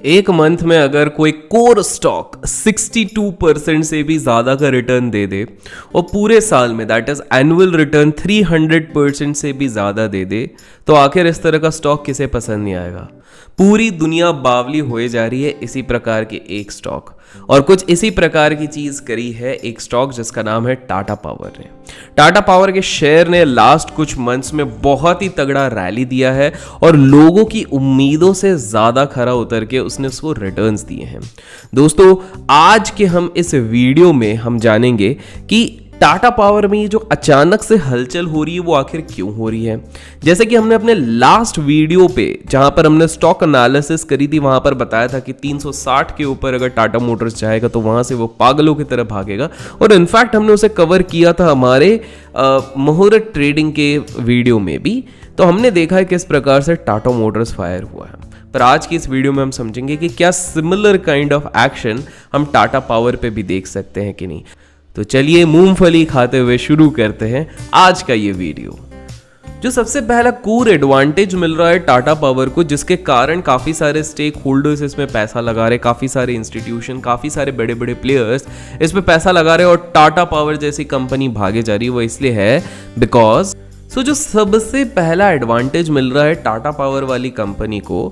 एक मंथ में अगर कोई कोर स्टॉक 62% से भी ज़्यादा का रिटर्न दे दे और पूरे साल में दैट इज एनुअल रिटर्न 300% से भी ज़्यादा दे दे, तो आखिर इस तरह का स्टॉक किसे पसंद नहीं आएगा। पूरी दुनिया बावली होए जा रही है इसी प्रकार के एक स्टॉक, और कुछ इसी प्रकार की चीज करी है एक स्टॉक जिसका नाम है टाटा पावर ने। टाटा पावर के शेयर ने लास्ट कुछ मंथ्स में बहुत ही तगड़ा रैली दिया है और लोगों की उम्मीदों से ज्यादा खरा उतर के उसने उसको रिटर्न्स दिए हैं। दोस्तों, आज के हम इस वीडियो में हम जानेंगे कि टाटा पावर में ये जो अचानक से हलचल हो रही है वो आखिर क्यों हो रही है। जैसे कि हमने अपने लास्ट वीडियो पे जहां पर हमने स्टॉक एनालिसिस करी थी वहां पर बताया था कि 360 के ऊपर अगर टाटा मोटर्स जाएगा तो वहां से वो पागलों की तरह भागेगा, और इनफैक्ट हमने उसे कवर किया था हमारे मुहूर्त ट्रेडिंग के वीडियो में भी। तो हमने देखा है किस प्रकार से टाटा मोटर्स फायर हुआ है। पर आज की इस वीडियो में हम समझेंगे कि क्या सिमिलर काइंड ऑफ एक्शन हम टाटा पावर पे भी देख सकते हैं कि नहीं। तो चलिए मूंगफली खाते हुए शुरू करते हैं आज का ये वीडियो। जो सबसे पहला कोर एडवांटेज मिल रहा है टाटा पावर को, जिसके कारण काफी सारे स्टेक होल्डर्स इसमें पैसा लगा रहे, काफी सारे इंस्टीट्यूशन, काफी सारे बड़े बड़े प्लेयर्स इसमें पैसा लगा रहे और टाटा पावर जैसी कंपनी भागे जा रही है, वो इसलिए है बिकॉज जो सबसे पहला एडवांटेज मिल रहा है टाटा पावर वाली कंपनी को,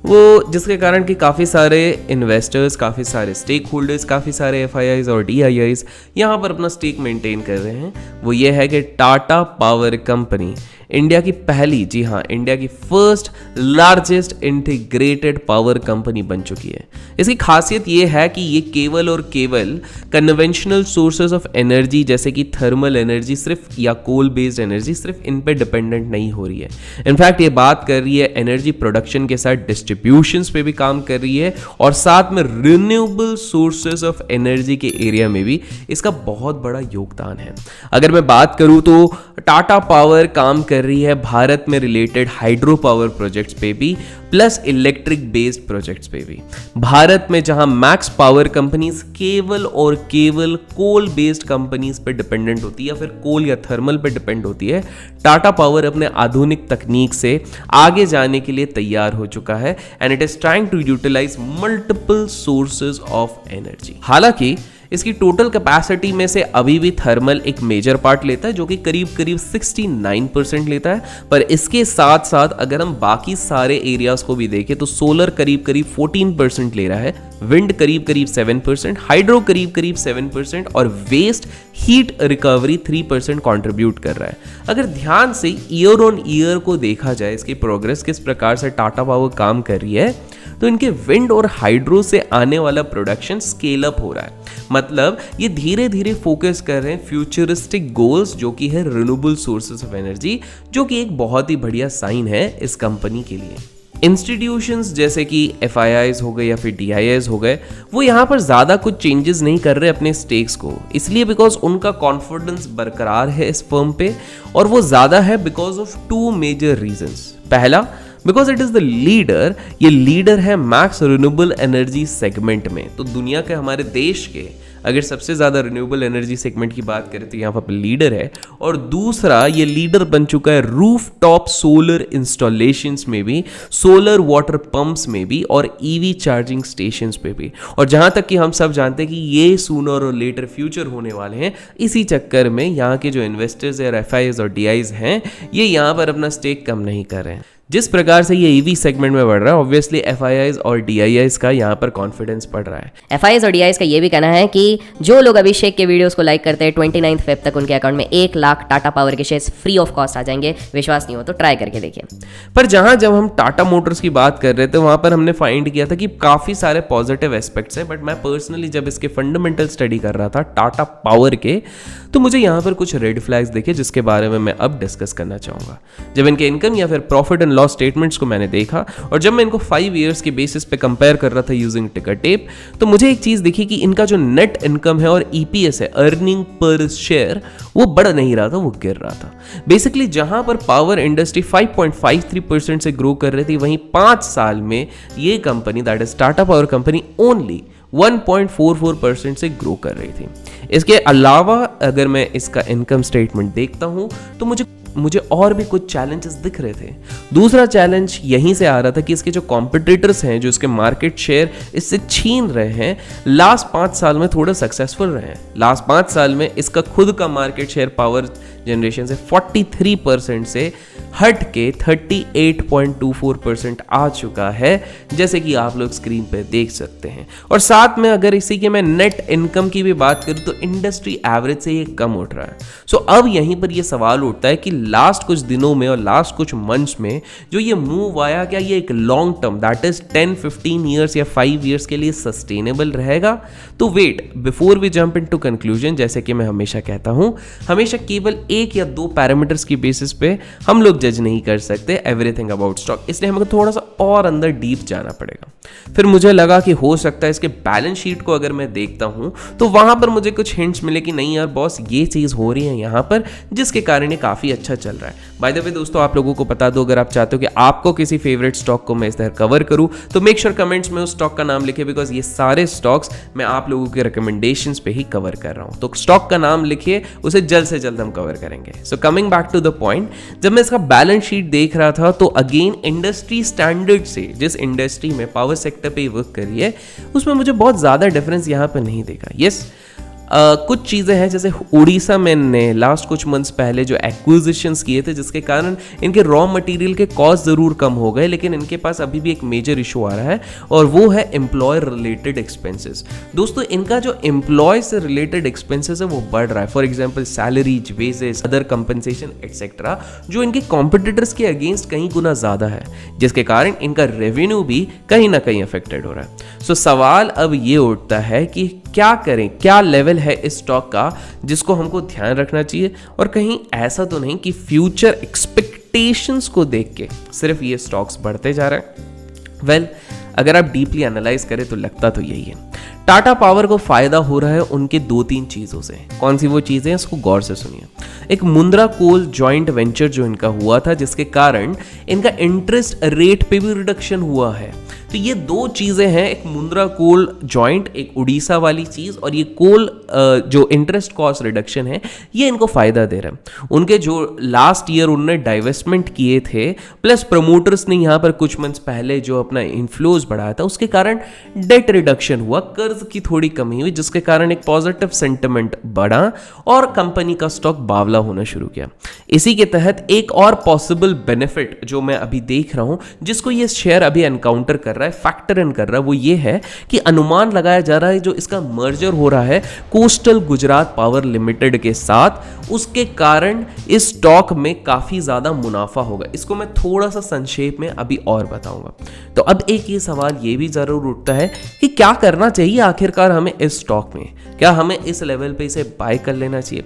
वो जिसके कारण कि काफ़ी सारे इन्वेस्टर्स, काफ़ी सारे स्टेक होल्डर्स, काफ़ी सारे FIIs और DIIs यहाँ पर अपना स्टेक मेंटेन कर रहे हैं, वो ये है कि टाटा पावर कंपनी इंडिया की पहली, जी हाँ, इंडिया की first largest integrated power company बन चुकी है। इसकी खासियत ये है कि ये केवल और केवल कन्वेंशनल सोर्सेज ऑफ एनर्जी जैसे कि थर्मल एनर्जी सिर्फ या कोल बेस्ड एनर्जी सिर्फ इन पे डिपेंडेंट नहीं हो रही है। इनफैक्ट ये बात कर रही है एनर्जी प्रोडक्शन के साथ डिस्ट्रीब्यूशंस पे भी काम कर रही है, और साथ में रिन्यूएबल सोर्सेज ऑफ एनर्जी के एरिया में भी इसका बहुत बड़ा योगदान है। अगर मैं बात करूं तो टाटा पावर काम कर रही है भारत में रिलेटेड हाइड्रो पावर प्रोजेक्ट्स पे भी, प्लस इलेक्ट्रिक बेस्ड प्रोजेक्ट्स पे भी। भारत में जहां मैक्स पावर कंपनीज केवल और केवल कोल बेस्ड कंपनीज पे डिपेंडेंट होती है या फिर कोल या थर्मल पे डिपेंड होती है, टाटा पावर अपने आधुनिक तकनीक से आगे जाने के लिए तैयार हो चुका है and it is trying to utilise multiple sources of energy. हालांकि इसकी टोटल कैपेसिटी में से अभी भी थर्मल एक मेजर पार्ट लेता है, जो कि करीब करीब 69% लेता है, पर इसके साथ साथ अगर हम बाकी सारे एरियाज को भी देखें तो सोलर करीब करीब 14% ले रहा है, विंड करीब करीब 7%, हाइड्रो करीब करीब 7% और वेस्ट हीट रिकवरी 3% कंट्रीब्यूट कर रहा है। अगर ध्यान से ईयर ऑन ईयर को देखा जाए इसकी प्रोग्रेस किस प्रकार से टाटा पावर काम कर रही है, तो इनके विंड और हाइड्रो से आने वाला प्रोडक्शन स्केल अप हो रहा है। मतलब ये धीरे धीरे फोकस कर रहे हैं फ्यूचरिस्टिक गोल्स, जो कि है रिन्यूएबल सोर्सेज ऑफ एनर्जी, जो कि एक बहुत ही बढ़िया साइन है इस कंपनी के लिए। इंस्टीट्यूशंस जैसे कि FIIs हो गए या फिर DIIs हो गए, वो यहाँ पर ज़्यादा कुछ चेंजेस नहीं कर रहे अपने स्टेक्स को, इसलिए बिकॉज उनका कॉन्फिडेंस बरकरार है इस फर्म पे, और वो ज़्यादा है बिकॉज ऑफ 2 मेजर रीजंस। पहला, because it is the leader, ये लीडर है मैक्स रिन्यूएबल एनर्जी सेगमेंट में। तो दुनिया के, हमारे देश के अगर सबसे ज्यादा रिन्यूएबल एनर्जी सेगमेंट की बात करें तो यहाँ पर लीडर है, और दूसरा ये लीडर बन चुका है रूफ टॉप सोलर इंस्टॉलेशंस में भी, सोलर वाटर पंप्स में भी और EV चार्जिंग स्टेशंस पे भी। और जहां तक कि हम सब जानते हैं कि ये सूनर और लेटर फ्यूचर होने वाले हैं, इसी चक्कर में यहाँ के जो इन्वेस्टर्स और FIIs और DIIs हैं, ये यहाँ पर अपना स्टेक कम नहीं कर रहे हैं। जिस प्रकार से ये EV सेगमेंट में बढ़ रहा है, ऑब्वियसली FIIs और DIIs का यहाँ पर कॉन्फिडेंस बढ़ रहा है। FIIs और DIIs का ये भी कहना है कि जो लोग अभिषेक के वीडियोस को लाइक करते हैं 29 फेब तक उनके अकाउंट में 1 लाख टाटा पावर के शेयर्स फ्री ऑफ कॉस्ट आ जाएंगे। विश्वास नहीं हो तो ट्राई करके देखिए। पर जब हम टाटा मोटर्स की बात कर रहे थे वहां पर हमने फाइंड किया था कि काफी सारे पॉजिटिव एस्पेक्ट्स हैं, बट मैं पर्सनली जब इसके फंडामेंटल स्टडी कर रहा था टाटा पावर के, तो मुझे यहाँ पर कुछ रेड फ्लैग्स दिखे जिसके बारे में मैं अब डिस्कस करना चाहूंगा। जब इनके इनकम या फिर प्रॉफिट एंड लॉस स्टेटमेंट्स को मैंने देखा और जब मैं इनको 5 इयर्स के बेसिस पे कंपेयर कर रहा था यूजिंग टिकर टेप, तो मुझे एक चीज दिखी कि इनका जो नेट इनकम है और EPS है, अर्निंग पर शेयर, वो बढ़ नहीं रहा था, वो गिर रहा था। बेसिकली जहां पर पावर इंडस्ट्री 5.53% से ग्रो कर रही थी, वहीं 5 साल में ये company, that is Tata power company, only 1.44% से ग्रो कर रही थी। इसके अलावा अगर मैं इसका इनकम स्टेटमेंट देखता हूं तो मुझे मुझे और भी कुछ चैलेंजेस दिख रहे थे। दूसरा चैलेंज यहीं से आ रहा था कि इसके जो कॉम्पिटिटर्स हैं, जो इसके मार्केट शेयर इससे छीन रहे हैं, लास्ट 5 साल में थोड़े सक्सेसफुल रहे हैं। लास्ट 5 साल में इसका खुद का मार्केट शेयर पावर जनरेशन से 43% से हट के 38.24% आ चुका है, जैसे कि आप लोग स्क्रीन पे देख सकते हैं। और साथ में अगर इसी के मैं नेट इनकम की भी बात करूं तो इंडस्ट्री एवरेज से ये कम उठ रहा है। सो अब यहीं पर ये सवाल उठता है कि लास्ट कुछ दिनों में और लास्ट कुछ मंथ्स में जो ये मूव आया, क्या ये एक long term that is 10-15 years या 5 ईयर्स के लिए सस्टेनेबल रहेगा? तो wait before we jump into conclusion, जैसे कि मैं हमेशा कहता हूं, हमेशा केवल 1 या 2 पैरामीटर्स की बेसिस पे हम लोग जज नहीं कर सकते एवरीथिंग अबाउट स्टॉक, इसलिए हमको थोड़ा सा और अंदर डीप जाना पड़ेगा। फिर मुझे लगा कि हो सकता है इसके बैलेंस शीट को अगर मैं देखता हूं तो वहां पर मुझे कुछ हिंट्स मिले कि नहीं यार बॉस, ये चीज हो रही है यहां पर, जिसके कारण ये काफी अच्छा चल रहा है। बाय द वे दोस्तों, आप लोगों को बता दो, अगर आप चाहते हो कि आपको किसी फेवरेट स्टॉक को मैं इस तरह कवर करूं तो मेक श्योर कमेंट्स में उस स्टॉक का नाम लिखिए, बिकॉज ये सारे स्टॉक्स मैं आप लोगों के रिकमेंडेशंस पे ही कवर कर रहा हूं। तो स्टॉक का नाम लिखिए, उसे जल्द से जल्द हम कवर करेंगे। So coming back to the point, जब मैं इसका बैलेंस शीट देख रहा था तो अगेन इंडस्ट्री स्टैंडर्ड से, जिस इंडस्ट्री में पावर सेक्टर पे वर्क करी है, उसमें मुझे बहुत ज्यादा डिफरेंस यहां पर नहीं देखा। यस, कुछ चीज़ें हैं, जैसे उड़ीसा में ने लास्ट कुछ मंथ्स पहले जो एक्विजिशंस किए थे, जिसके कारण इनके रॉ मटेरियल के कॉस्ट ज़रूर कम हो गए, लेकिन इनके पास अभी भी एक मेजर इशू आ रहा है और वो है एम्प्लॉय रिलेटेड एक्सपेंसेस। दोस्तों, इनका जो एम्प्लॉय से रिलेटेड एक्सपेंसेस है वो बढ़ रहा है। For example salaries, wages, other compensation etcetera, जो इनके कॉम्पिटिटर्स के अगेंस्ट कहीं गुना ज़्यादा है, जिसके कारण इनका रेवेन्यू भी कहीं ना कहीं अफेक्टेड हो रहा है। सो सवाल अब ये उठता है कि क्या करें, क्या लेवल है इस स्टॉक का जिसको हमको ध्यान रखना चाहिए, और कहीं ऐसा तो नहीं कि फ्यूचर एक्सपेक्टेशंस को देख के सिर्फ ये स्टॉक्स बढ़ते जा रहे हैं। वेल, अगर आप डीपली एनालाइज करें तो लगता तो यही है। टाटा पावर को फायदा हो रहा है उनके 2-3 चीजों से। कौन सी वो चीजें हैं, इसको गौर से सुनिए। एक मुंद्रा कोल जॉइंट वेंचर जो इनका हुआ था, जिसके कारण इनका इंटरेस्ट रेट पे भी रिडक्शन हुआ है। तो ये 2 चीजें हैं, एक मुंद्रा कोल जॉइंट, एक उड़ीसा वाली चीज, और ये कोल जो इंटरेस्ट कॉस्ट रिडक्शन है, ये इनको फायदा दे रहा है। उनके जो लास्ट ईयर उन्होंने डाइवेस्टमेंट किए थे, प्लस प्रमोटर्स ने यहाँ पर कुछ मंथ्स पहले जो अपना इन्फ्लोज बढ़ाया था, उसके कारण डेट रिडक्शन हुआ, कर्ज की थोड़ी कमी हुई, जिसके कारण एक पॉजिटिव सेंटिमेंट बढ़ा और कंपनी का स्टॉक बावला होना शुरू किया। इसी के तहत एक और पॉसिबल बेनिफिट जो मैं अभी देख रहा हूं, जिसको ये शेयर अभी एनकाउंटर कर रहा है, फैक्टर इन कर रहा है, वो ये है कि अनुमान लगाया जा रहा है जो इसका मर्जर हो रहा है कोस्टल गुजरात पावर लिमिटेड के साथ, उसके कारण इस स्टॉक में काफी ज्यादा मुनाफा होगा। इसको मैं थोड़ा सा संक्षेप में अभी और बताऊंगा। तो अब एक ये सवाल ये भी जरूर उठता है कि क्या करना चाहिए आखिरकार हमें इस स्टॉक में, क्या हमें इस लेवल पे इसे बाय कर लेना चाहिए?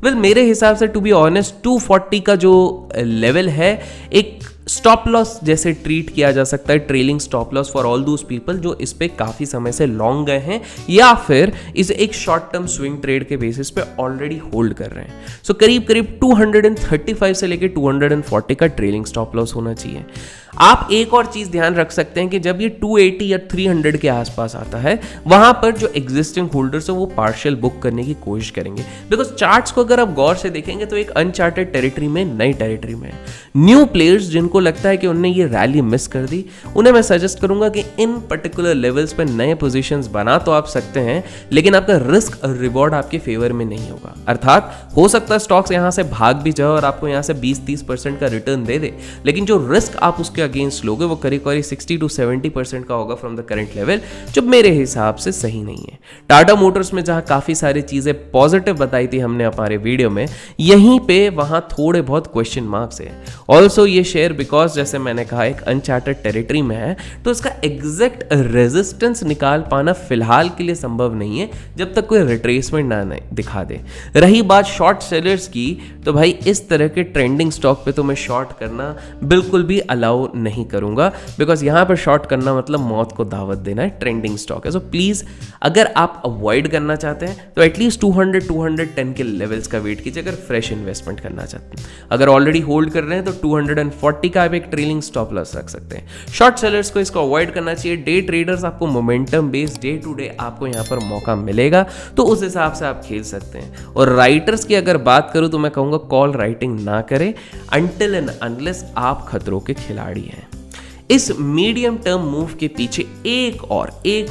वेल, मेरे हिसाब से टू बी ऑनेस्ट 240 का जो लेवल है, एक स्टॉप लॉस जैसे ट्रीट किया जा सकता है, trailing stop loss for all those people जो इस पे काफी समय से लॉन्ग गए हैं या फिर इसे एक शॉर्ट टर्म स्विंग ट्रेड के बेसिस पे ऑलरेडी होल्ड कर रहे हैं। सो करीब करीब 235 से लेके 240 का ट्रेलिंग स्टॉप लॉस होना चाहिए। आप एक और चीज ध्यान रख सकते हैं कि जब ये 280 या 300 के आसपास आता है, वहां पर जो एग्जिस्टिंग होल्डर्स है वो पार्शियल बुक करने की कोशिश करेंगे, बिकॉज चार्ट्स को अगर आप गौर से देखेंगे तो एक अनचार्टेड टेरिटरी में, नई टेरिटरी में न्यू प्लेयर्स जिनको लगता है कि उन्होंने ये रैली मिस कर दी, उन्हें मैं सजेस्ट करूंगा कि इन पर्टिकुलर लेवल्स पे नए पोजीशंस बना तो आप सकते हैं, लेकिन आपका रिस्क और रिवॉर्ड आपके फेवर में नहीं होगा। अर्थात हो सकता है स्टॉक्स यहां से भाग भी जाए और आपको यहां से 20-30% का रिटर्न दे दे, लेकिन जो रिस्क आप उसके अगेंस्ट लोगे वो करीब 60 to 70% का होगा फ्रॉम द करंट लेवल, जो मेरे हिसाब से सही नहीं है। टाटा मोटर्स में जहां काफी सारी चीजें पॉजिटिव बताई थी हमने हमारे वीडियो में, यहीं पे वहां थोड़े बहुत क्वेश्चन मार्क्स है। ऑल्सो ये शेयर बिकॉज जैसे मैंने कहा एक अनचार्टेड टेरिटरी में है, तो इसका एग्जैक्ट रेजिस्टेंस निकाल पाना फिलहाल के लिए संभव नहीं है जब तक कोई रिट्रेसमेंट ना दिखा दे। रही बात शॉर्ट सेलर्स की, तो भाई इस तरह के ट्रेंडिंग स्टॉक पे तो मैं शॉर्ट करना बिल्कुल भी अलाउ नहीं करूंगा, बिकॉज यहाँ पर शॉर्ट करना मतलब मौत को दावत देना है, ट्रेंडिंग स्टॉक है। सो प्लीज़ अगर आप अवॉइड करना चाहते हैं तो एटलीस्ट 200-210 के लेवल्स का वेट कीजिए अगर फ्रेश इन्वेस्टमेंट करना चाहते हैं। अगर ऑलरेडी होल्ड कर रहे हैं तो 240 का आप एक ट्रेलिंग स्टॉप लॉस रख सकते हैं। शॉर्ट सेलर्स को इसको अवॉइड करना चाहिए। डे ट्रेडर्स आपको momentum based day to day आपको यहाँ पर मौका मिलेगा तो उस हिसाब से आप खेल सकते हैं। और राइटर्स की अगर बात करूं तो मैं कहूँगा कॉल राइटिंग ना करें अनटिल एंड अनलेस आप खतरों के खिलाड़ी हैं। इस मीडियम टर्म मूव के पीछे एक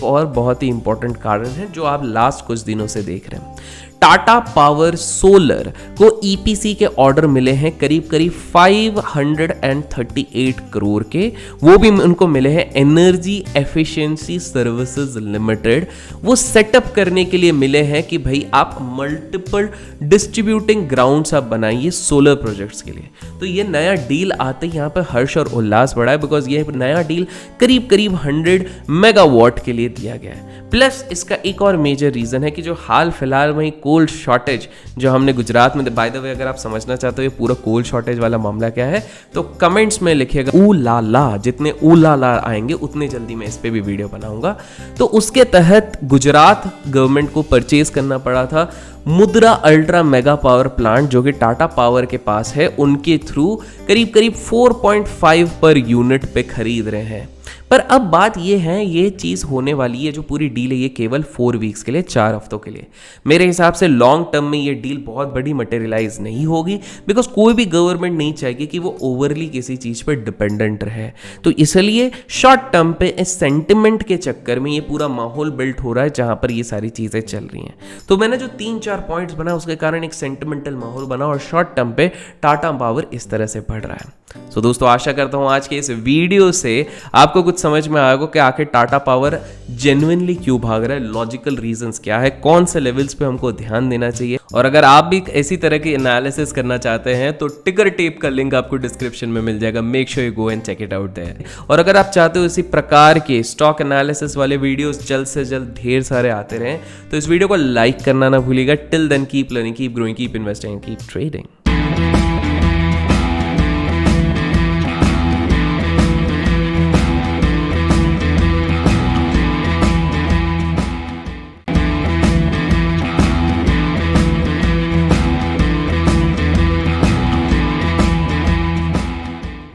और बहुत ही इंपॉर्टेंट कारण है जो आप लास्ट कुछ दिनों से देख रहे हैं। टाटा पावर सोलर को ईपीसी के ऑर्डर मिले हैं करीब 538 करोड़ के, वो भी उनको मिले हैं एनर्जी एफिशिएंसी सर्विसेज लिमिटेड। वो सेटअप करने के लिए मिले हैं कि भाई आप मल्टीपल डिस्ट्रीब्यूटिंग ग्राउंड्स आप बनाइए सोलर प्रोजेक्ट्स के लिए। तो ये नया डील आते ही यहाँ पर हर्ष और उल्लास बढ़ा है, बिकॉज ये नया डील करीब 100 मेगावाट के लिए दिया गया है। प्लस इसका एक और मेजर रीजन है कि जो हाल फिलहाल में कोल शॉर्टेज जो हमने गुजरात में, बाय द वे अगर आप समझना चाहते हो ये पूरा कोल शॉर्टेज वाला मामला क्या है तो कमेंट्स में लिखिएगा ऊ ला ला, जितने ऊ ला ला आएंगे उतने जल्दी मैं इस पे भी वीडियो बनाऊंगा। तो उसके तहत गुजरात गवर्नमेंट को परचेज करना पड़ा था मुद्रा अल्ट्रा मेगा पावर प्लांट जो कि टाटा पावर के पास है, उनके थ्रू करीब 4.5 पर यूनिट पे खरीद रहे हैं। पर अब बात ये है, ये चीज़ होने वाली है जो पूरी डील है ये केवल 4 वीक्स के लिए, 4 हफ्तों के लिए। मेरे हिसाब से लॉन्ग टर्म में ये डील बहुत बड़ी मटेरियलाइज नहीं होगी, बिकॉज कोई भी गवर्नमेंट नहीं चाहेगी कि वो ओवरली किसी चीज़ पर डिपेंडेंट रहे। तो इसलिए शॉर्ट टर्म पे इस सेंटिमेंट के चक्कर में ये पूरा माहौल बिल्ट हो रहा है जहाँ पर ये सारी चीज़ें चल रही हैं। तो मैंने जो 3-4 पॉइंट्स बना उसके कारण एक सेंटिमेंटल माहौल बना और शॉर्ट टर्म पे टाटा पावर इस तरह से बढ़ रहा है। सो दोस्तों आशा करता हूँ आज के इस वीडियो से आपको कुछ समझ में आएगा कि आखिर टाटा पावर जेन्युइनली क्यों भाग रहा है, लॉजिकल रीजंस क्या है, कौन से लेवल्स पे हमको ध्यान देना चाहिए। और अगर आप भी ऐसी तरह की एनालिसिस करना चाहते हैं तो टिकर टेप का लिंक आपको डिस्क्रिप्शन में मिल जाएगा, make sure you go and check it out there. और अगर आप चाहते हो इसी प्रकार के स्टॉक एनालिसिस वाले वीडियोस जल्द से जल्द ढेर सारे आते रहें तो इस वीडियो को लाइक करना ना भूलिएगा। Till then keep learning, keep growing, keep investing, keep trading.